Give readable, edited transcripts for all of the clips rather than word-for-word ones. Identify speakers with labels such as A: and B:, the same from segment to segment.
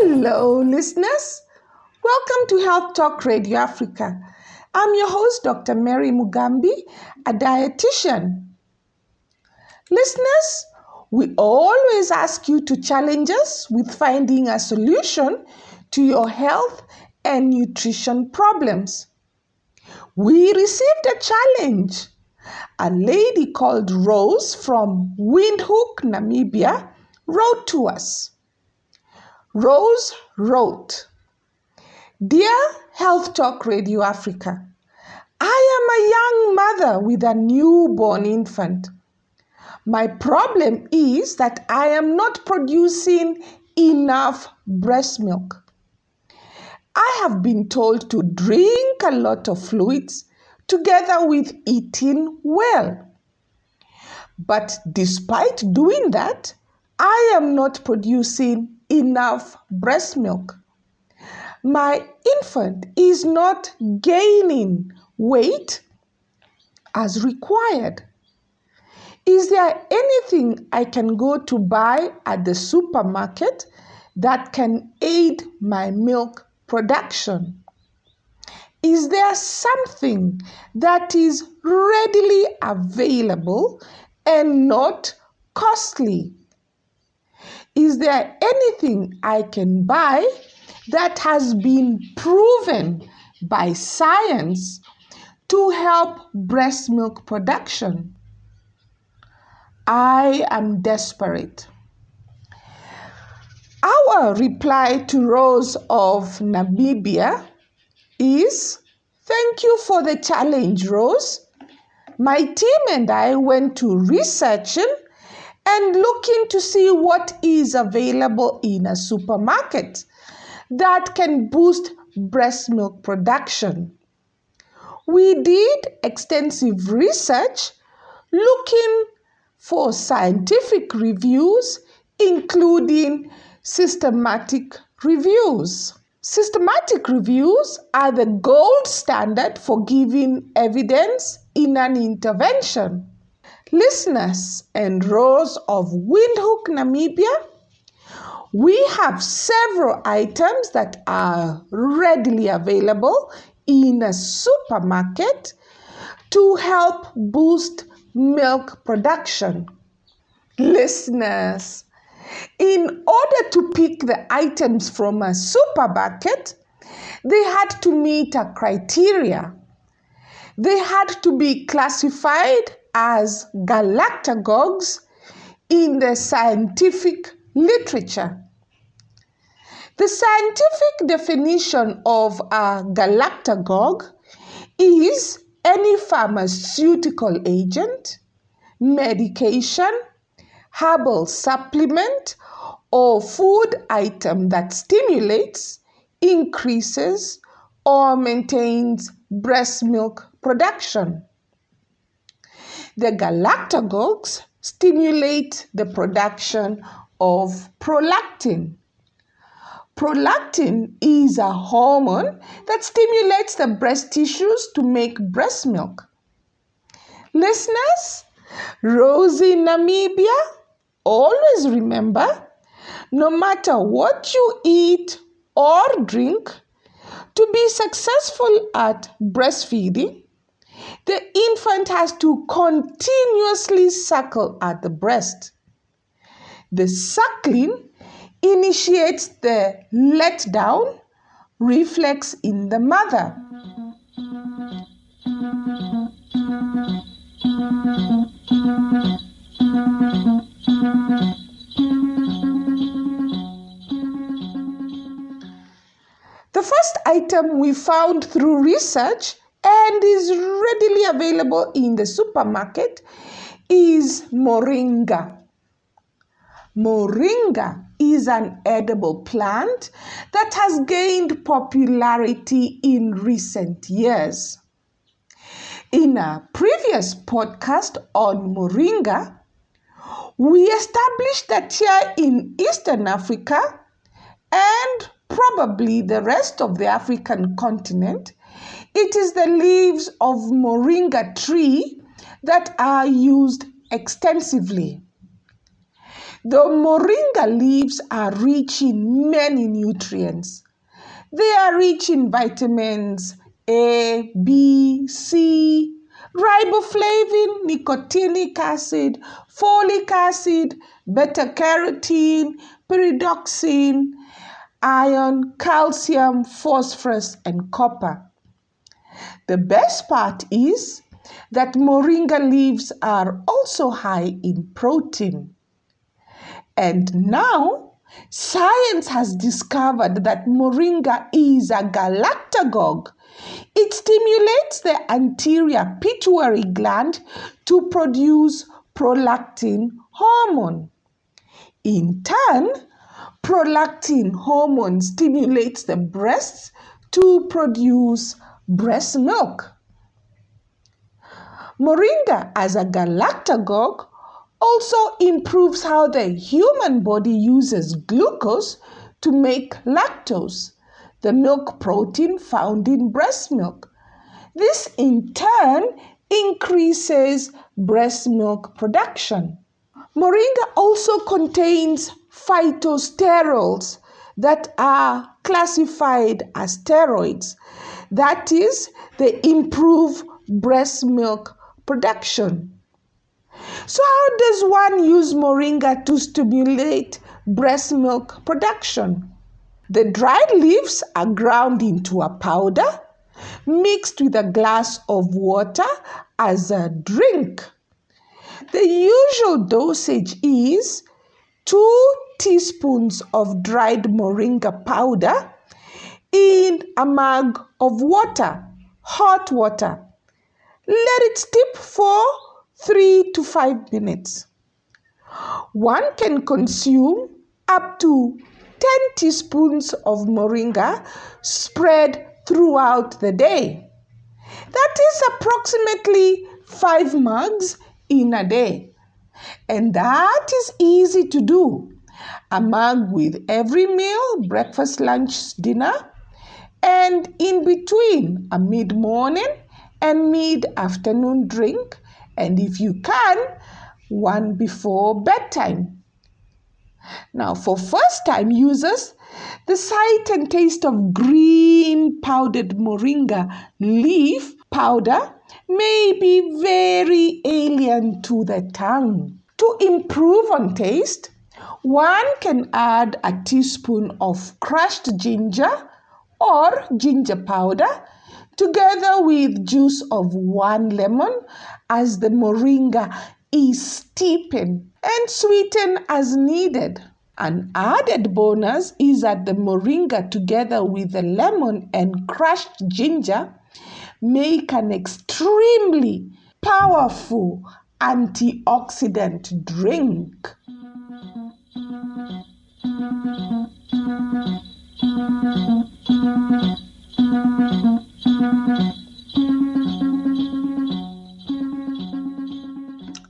A: Hello, listeners. Welcome to Health Talk Radio Africa. I'm your host, Dr. Mary Mugambi, a dietitian. Listeners, we always ask you to challenge us with finding a solution to your health and nutrition problems. We received a challenge. A lady called Rose from Windhoek, Namibia, wrote to us. Rose wrote, "Dear Health Talk Radio Africa, I am a young mother with a newborn infant. My problem is that I am not producing enough breast milk. I have been told to drink a lot of fluids together with eating well. But despite doing that, I am not producing enough breast milk. My infant is not gaining weight as required. Is there anything I can go to buy at the supermarket that can aid my milk production? Is there something that is readily available and not costly? Is there anything I can buy that has been proven by science to help breast milk production? I am desperate." Our reply to Rose of Namibia is, "Thank you for the challenge, Rose. My team and I went to researching and looking to see what is available in a supermarket that can boost breast milk production. We did extensive research looking for scientific reviews, including systematic reviews. Systematic reviews are the gold standard for giving evidence in an intervention. Listeners and Rose of Windhoek, Namibia, we have several items that are readily available in a supermarket to help boost milk production." Listeners, in order to pick the items from a supermarket, they had to meet a criteria. They had to be classified as galactagogues in the scientific literature. The scientific definition of a galactagogue is any pharmaceutical agent, medication, herbal supplement, or food item that stimulates, increases, or maintains breast milk production. The galactagogues stimulate the production of prolactin. Prolactin is a hormone that stimulates the breast tissues to make breast milk. Listeners, Rose in Namibia, always remember, no matter what you eat or drink, to be successful at breastfeeding, the infant has to continuously suckle at the breast. The suckling initiates the letdown reflex in the mother. The first item we found through research and is readily available in the supermarket is moringa. Moringa is an edible plant that has gained popularity in recent years. In a previous podcast on moringa, we established that here in Eastern Africa and probably the rest of the African continent, it is the leaves of moringa tree that are used extensively. The moringa leaves are rich in many nutrients. They are rich in vitamins A, B, C, riboflavin, nicotinic acid, folic acid, beta-carotene, pyridoxine, iron, calcium, phosphorus, and copper. The best part is that moringa leaves are also high in protein. And now, science has discovered that moringa is a galactagogue. It stimulates the anterior pituitary gland to produce prolactin hormone. In turn, prolactin hormone stimulates the breasts to produce breast milk. Moringa as a galactagogue also improves how the human body uses glucose to make lactose, the milk protein found in breast milk. This in turn increases breast milk production. Moringa also contains phytosterols that are classified as steroids. That is, they improve breast milk production. So how does one use moringa to stimulate breast milk production? The dried leaves are ground into a powder, mixed with a glass of water as a drink. The usual dosage is 2 teaspoons of dried moringa powder in a mug of water, hot water. Let it steep for 3 to 5 minutes. One can consume up to 10 teaspoons of moringa spread throughout the day. That is approximately 5 mugs in a day. And that is easy to do. A mug with every meal, breakfast, lunch, dinner, and in between a mid-morning and mid-afternoon drink, and if you can, one before bedtime. Now, for first-time users, the sight and taste of green powdered moringa leaf powder may be very alien to the tongue. To improve on taste, one can add a teaspoon of crushed ginger or ginger powder together with juice of 1 lemon as the moringa is steepened and sweetened as needed. An added bonus is that the moringa together with the lemon and crushed ginger make an extremely powerful antioxidant drink.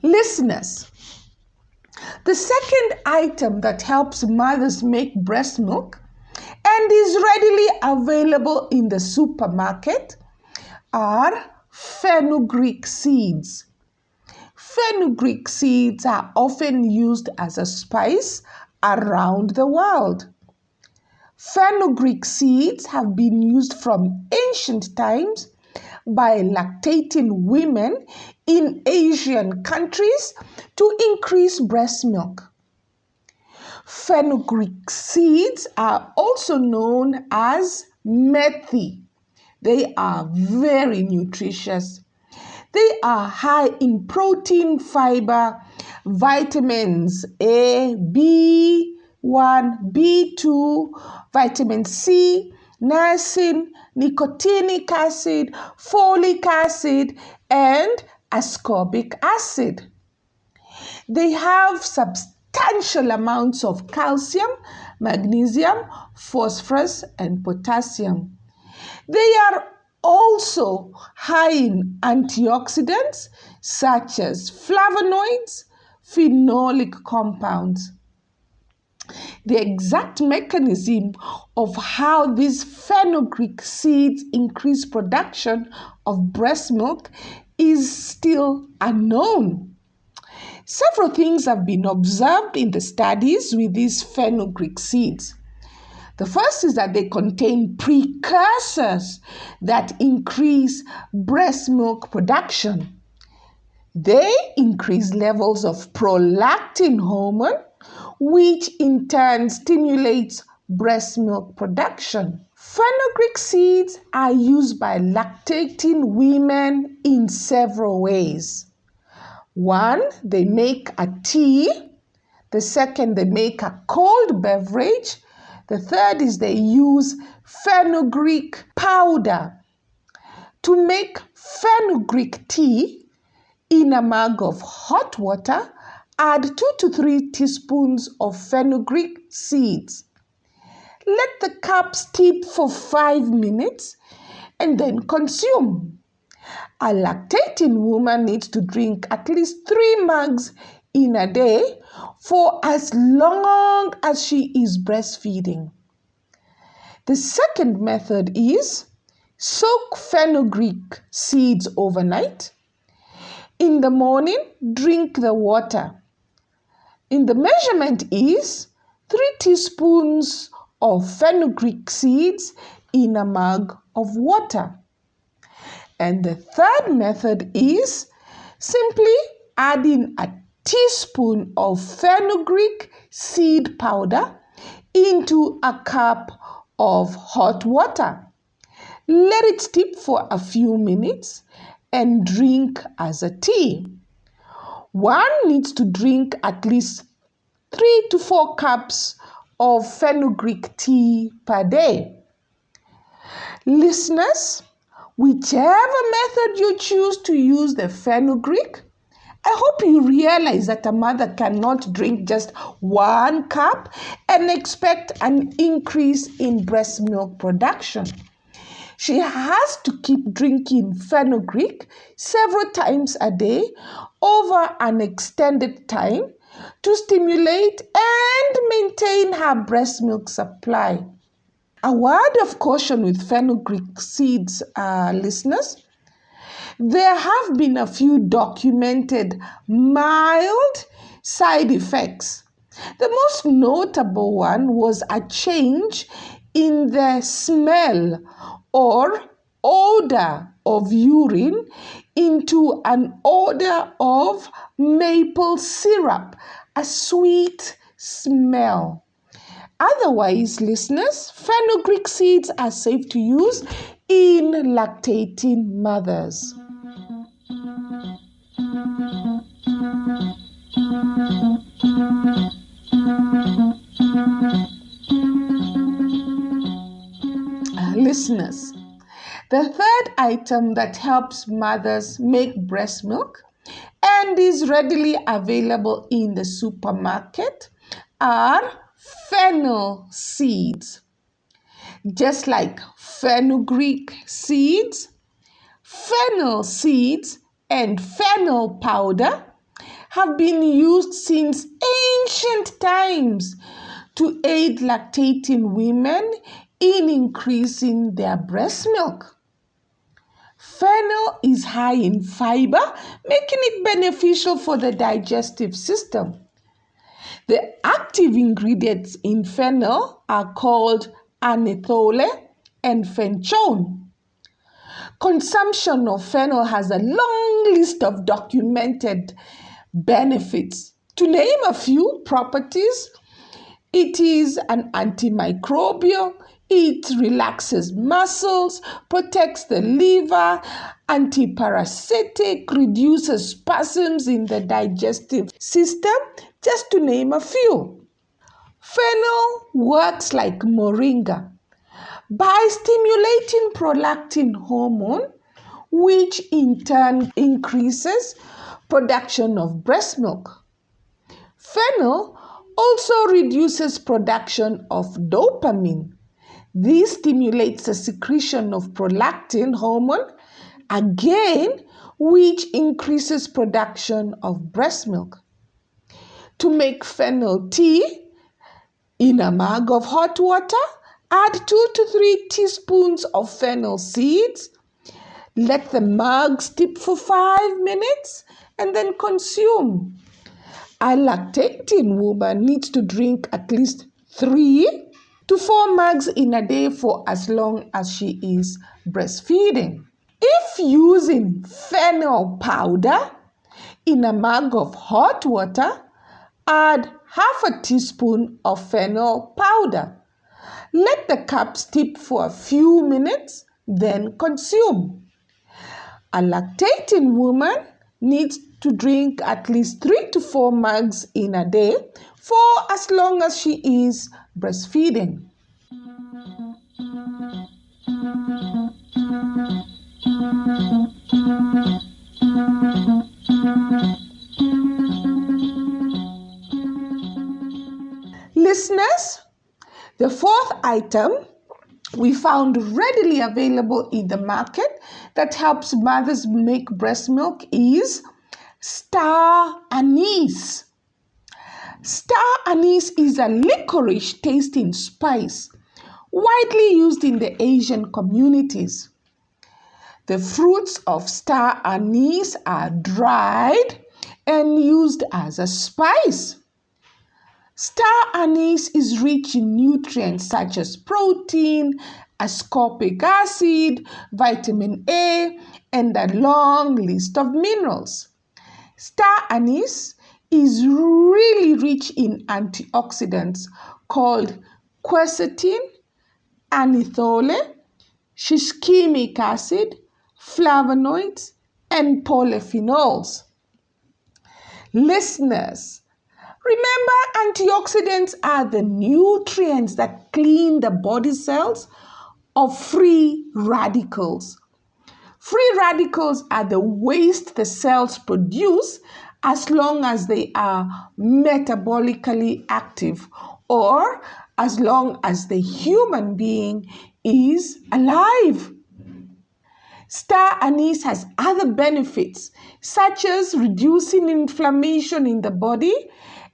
A: Listeners, the second item that helps mothers make breast milk and is readily available in the supermarket are fenugreek seeds. Fenugreek seeds are often used as a spice around the world. Fenugreek seeds have been used from ancient times by lactating women in Asian countries to increase breast milk. Fenugreek seeds are also known as methi. They are very nutritious. They are high in protein, fiber, vitamins A, B1, B2, vitamin C, niacin, nicotinic acid, folic acid, and ascorbic acid. They have substantial amounts of calcium, magnesium, phosphorus, and potassium. They are also high in antioxidants such as flavonoids, phenolic compounds. The exact mechanism of how these fenugreek seeds increase production of breast milk is still unknown. Several things have been observed in the studies with these fenugreek seeds. The first is that they contain precursors that increase breast milk production. They increase levels of prolactin hormone, which in turn stimulates breast milk production. Fenugreek seeds are used by lactating women in several ways. One, they make a tea. The second, they make a cold beverage. The third is they use fenugreek powder. To make fenugreek tea, in a mug of hot water, add 2 to 3 teaspoons of fenugreek seeds. Let the cup steep for 5 minutes and then consume. A lactating woman needs to drink at least 3 mugs in a day for as long as she is breastfeeding. The second method is soak fenugreek seeds overnight. In the morning, drink the water. And the measurement is 3 teaspoons of fenugreek seeds in a mug of water. And the third method is simply adding a teaspoon of fenugreek seed powder into a cup of hot water. Let it steep for a few minutes and drink as a tea. One needs to drink at least 3 to 4 cups of fenugreek tea per day. Listeners, whichever method you choose to use the fenugreek, I hope you realize that a mother cannot drink just 1 cup and expect an increase in breast milk production. She has to keep drinking fenugreek several times a day over an extended time to stimulate and maintain her breast milk supply. A word of caution with fenugreek seeds, listeners. There have been a few documented mild side effects. The most notable one was a change in the smell or odor of urine into an odor of maple syrup, a sweet smell. Otherwise, listeners, fenugreek seeds are safe to use in lactating mothers. Listeners, the third item that helps mothers make breast milk and is readily available in the supermarket are fennel seeds. Just like fenugreek seeds, fennel seeds and fennel powder have been used since ancient times to aid lactating women in increasing their breast milk. Fennel is high in fiber, making it beneficial for the digestive system. The active ingredients in fennel are called anethole and fenchone. Consumption of fennel has a long list of documented benefits. To name a few properties, it is an antimicrobial, it relaxes muscles, protects the liver, antiparasitic, reduces spasms in the digestive system, just to name a few. Fennel works like moringa by stimulating prolactin hormone, which in turn increases production of breast milk. Fennel also reduces production of dopamine. This stimulates the secretion of prolactin hormone, again, which increases production of breast milk. To make fennel tea, in a mug of hot water, add 2 to 3 teaspoons of fennel seeds. Let the mug steep for 5 minutes and then consume. A lactating woman needs to drink at least 3 to 4 mugs in a day for as long as she is breastfeeding. If using fennel powder in a mug of hot water, add half a teaspoon of fennel powder. Let the cup steep for a few minutes, then consume. A lactating woman needs to drink at least 3 to 4 mugs in a day for as long as she is breastfeeding. Listeners, the fourth item we found readily available in the market that helps mothers make breast milk is star anise. Star anise is a licorice tasting spice widely used in the Asian communities. The fruits of star anise are dried and used as a spice. Star anise is rich in nutrients such as protein, ascorbic acid, vitamin A, and a long list of minerals. Star anise is really rich in antioxidants called quercetin, anethole, shishkimic acid, flavonoids, and polyphenols. Listeners, remember, antioxidants are the nutrients that clean the body cells of free radicals. Free radicals are the waste the cells produce as long as they are metabolically active or as long as the human being is alive. Star anise has other benefits, such as reducing inflammation in the body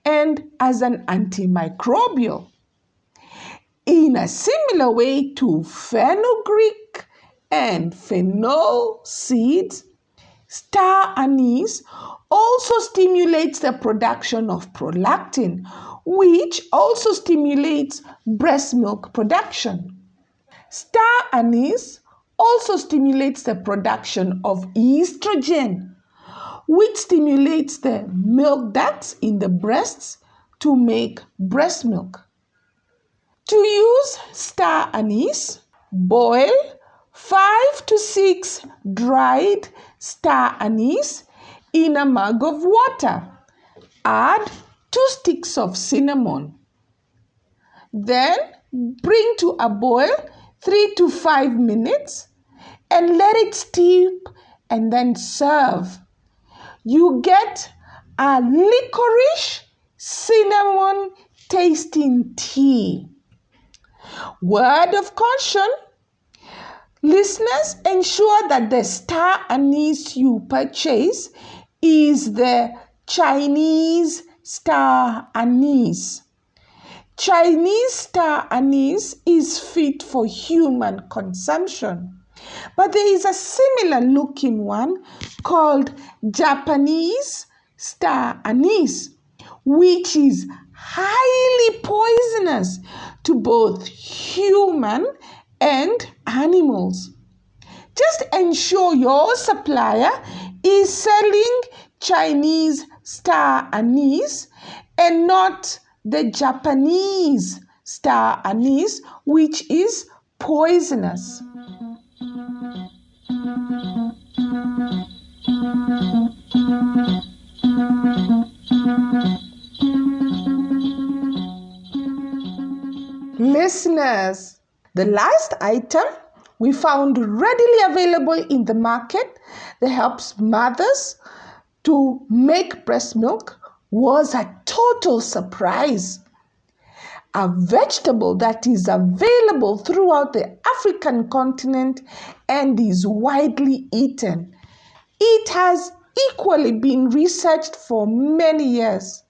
A: and as an antimicrobial. In a similar way to fenugreek and fennel seeds, star anise also stimulates the production of prolactin, which also stimulates breast milk production. Star anise also stimulates the production of estrogen, which stimulates the milk ducts in the breasts to make breast milk. To use star anise, boil 5 to 6 dried star anise in a mug of water. Add 2 sticks of cinnamon. Then bring to a boil 3 to 5 minutes and let it steep and then serve. You get a licorice cinnamon tasting tea. Word of caution, listeners, ensure that the star anise you purchase is the Chinese star anise. Chinese star anise is fit for human consumption, but there is a similar looking one called Japanese star anise, which is highly poisonous to both human and animals. Just ensure your supplier is selling Chinese star anise and not the Japanese star anise, which is poisonous. Listeners, the last item we found readily available in the market that helps mothers to make breast milk was a total surprise. A vegetable that is available throughout the African continent and is widely eaten. It has equally been researched for many years.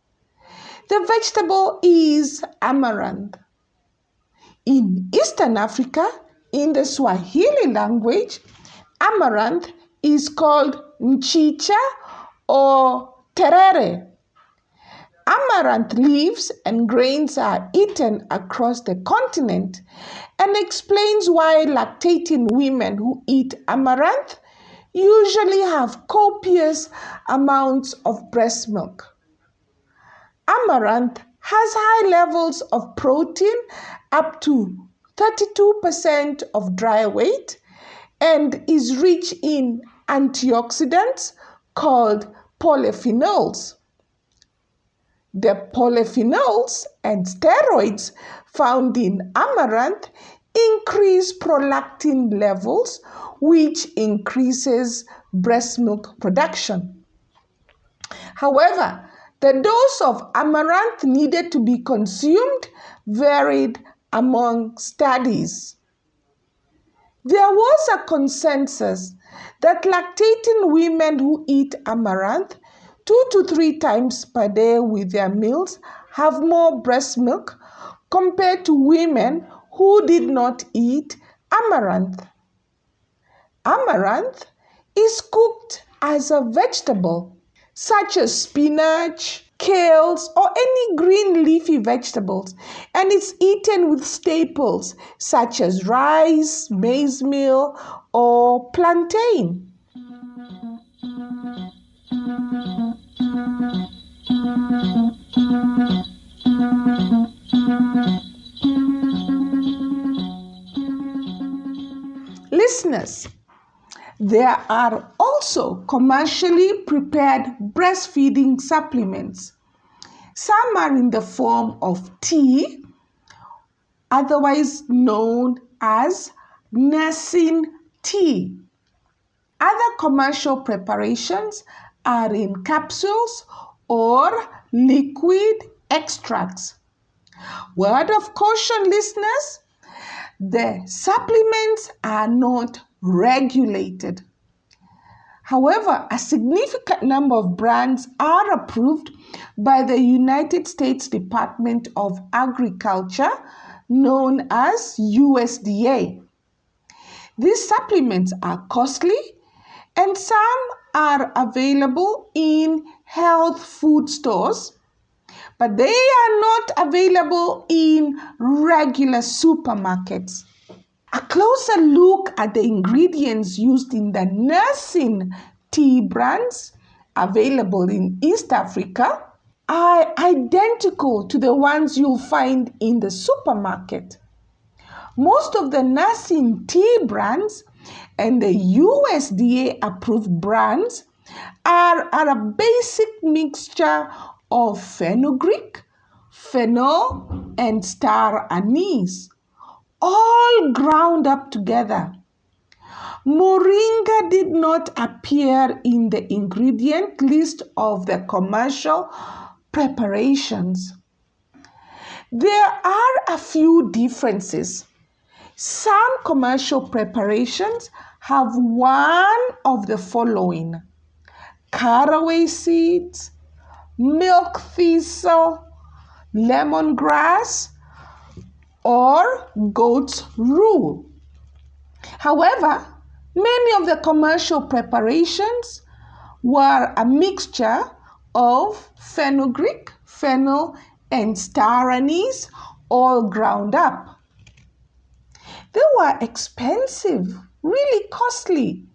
A: The vegetable is amaranth. In Eastern Africa, in the Swahili language, amaranth is called mchicha or terere. amaranth leaves and grains are eaten across the continent, and explains why lactating women who eat amaranth usually have copious amounts of breast milk. Amaranth has high levels of protein, up to 32% of dry weight, and is rich in antioxidants called polyphenols. The polyphenols and steroids found in amaranth increase prolactin levels, which increases breast milk production. However, the dose of amaranth needed to be consumed varied among studies. There was a consensus that lactating women who eat amaranth 2 to 3 times per day with their meals have more breast milk compared to women who did not eat amaranth. Amaranth is cooked as a vegetable, such as spinach, kales, or any green leafy vegetables, and it's eaten with staples such as rice, maize meal, or plantain. Listeners, there are also commercially prepared breastfeeding supplements. Some are in the form of tea, otherwise known as nursing tea. Other commercial preparations are in capsules or liquid extracts. Word of caution, listeners, the supplements are not regulated. However, a significant number of brands are approved by the United States Department of Agriculture, known as USDA. These supplements are costly, and some are available in health food stores, but they are not available in regular supermarkets. A closer look at the ingredients used in the nursing tea brands available in East Africa are identical to the ones you'll find in the supermarket. Most of the nursing tea brands and the USDA approved brands are a basic mixture of fenugreek, phenol, and star anise, all ground up together. Moringa did not appear in the ingredient list of the commercial preparations. There are a few differences. Some commercial preparations have one of the following: caraway seeds, milk thistle, lemongrass, or goat's rue. However, many of the commercial preparations were a mixture of fenugreek, phenol, and star anise, all ground up. They were expensive, really costly.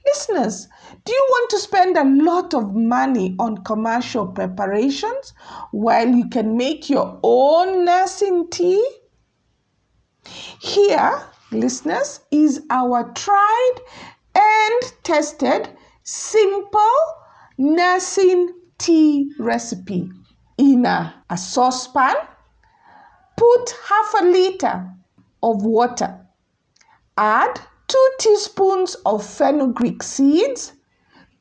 A: Listeners, do you want to spend a lot of money on commercial preparations while you can make your own nursing tea? Here, listeners, is our tried and tested simple nursing tea recipe. In a saucepan, put half a liter of water. Add 2 teaspoons of fenugreek seeds,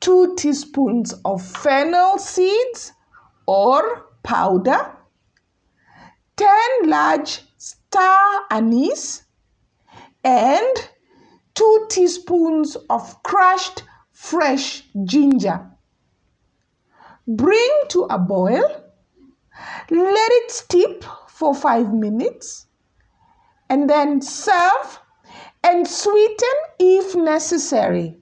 A: 2 teaspoons of fennel seeds or powder, 10 large star anise, and 2 teaspoons of crushed fresh ginger. Bring to a boil. Let it steep for 5 minutes, and then serve and sweeten if necessary.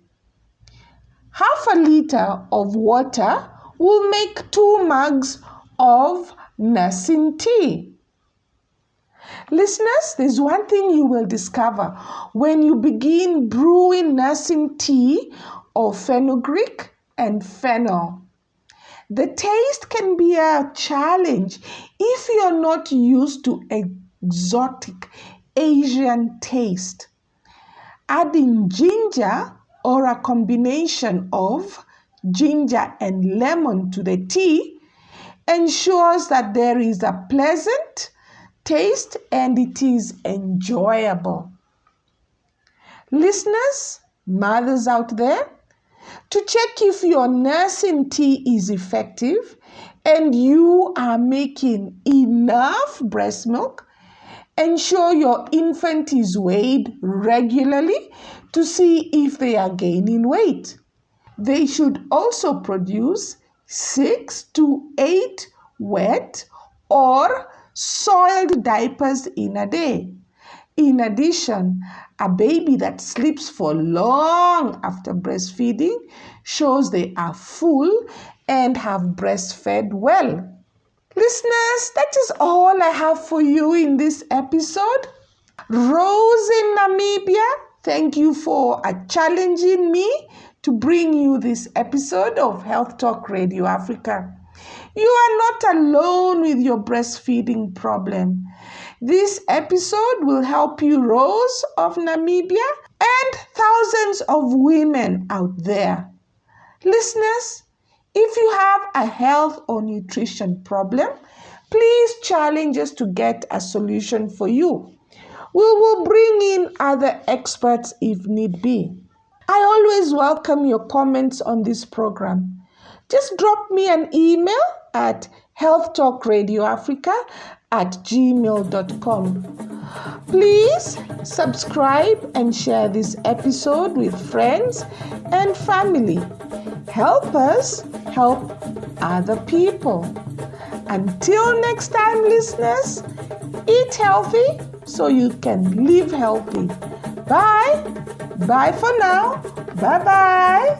A: Half a liter of water will make 2 mugs of nursing tea. Listeners, there's one thing you will discover when you begin brewing nursing tea of fenugreek and fennel. The taste can be a challenge if you're not used to exotic Asian taste. Adding ginger or a combination of ginger and lemon to the tea ensures that there is a pleasant taste and it is enjoyable. Listeners, mothers out there, to check if your nursing tea is effective and you are making enough breast milk, ensure your infant is weighed regularly to see if they are gaining weight. They should also produce 6 to 8 wet or soiled diapers in a day. In addition, a baby that sleeps for long after breastfeeding shows they are full and have breastfed well. Listeners, that is all I have for you in this episode. Rose in Namibia, thank you for challenging me to bring you this episode of Health Talk Radio Africa. You are not alone with your breastfeeding problem. This episode will help you, Rose of Namibia, and thousands of women out there. Listeners, if you have a health or nutrition problem, please challenge us to get a solution for you. We will bring in other experts if need be. I always welcome your comments on this program. Just drop me an email at healthtalkradioafrica@gmail.com. Please subscribe and share this episode with friends and family. Help us help other people. Until next time, listeners, eat healthy so you can live healthy. Bye. Bye for now. Bye-bye.